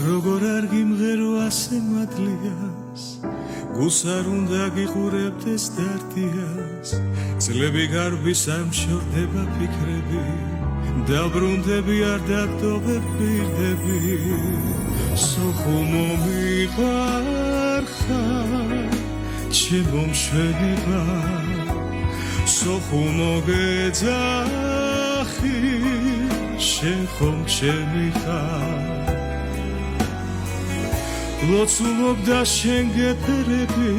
როგორ არ გიმღერო ასე მადლიას გულს არ უნდა გიყურებდეს დარდიას წლები გარბის არ მშორდება ფიქრები დაბრუნდები არ დაგდობებ პირდები სოხუ მომიყვარხარ ჩემო მშვენება სოხუ მოგეძახი შენ ხომ ჩემი ხარ ლოცულობდა შენ გეფერები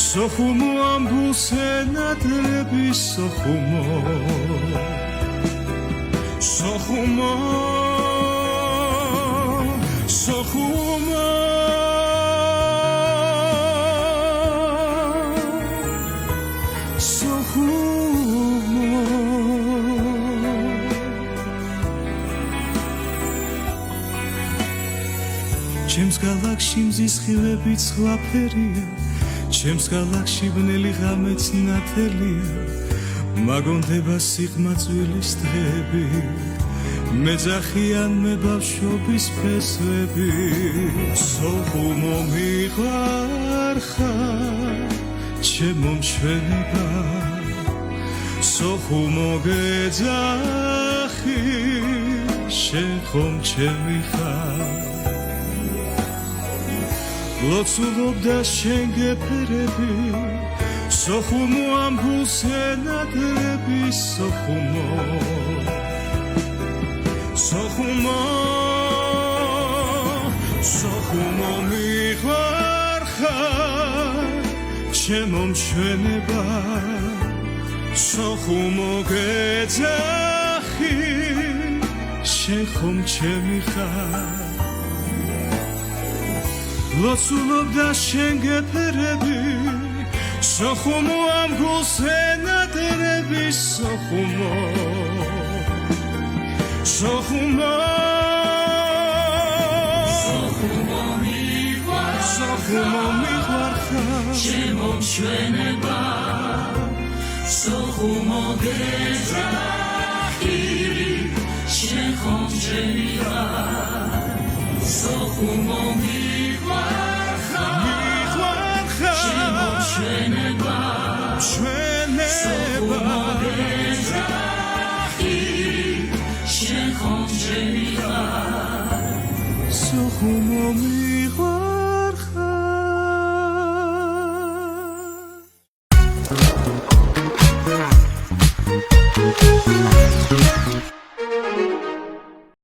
სოხუ მოამბულს ენადრები სოხუ ჩემს გალახში მზის ხილები ცხვაფერია ჩემს გალახში ბნელი ღამეც ნათელია მაგონდება სიღმაწვილის დღეები მეძახიან მე ბავშვობის ფესვები სოხუ მომიყვარხარ ჩემო მშვენება სოხუ მოგეძახი შენ ხომ ჩემი ხარ ლოცულობდა შენ გეფერები სოხუ მოამბულს ენადრები სოხუ მომიყვარხარ ჩემო მშვენება სოხუ მოგეძახი შენ ხომ ჩემი ხარ ლოცულობდა შენ გეფერები სოხუ მოამბულს ენადრები სოხუ მომიყვარხარ ჩემო მშვენება სოხუ მოგეძახი შენ ხომ ჩემი ხარ სოხუ მომიყვარხარ ჩემო მშვენება სოხუ მოგეძახი შენ ხომ ჩემი ხარ სოხუ მომიყვარხარ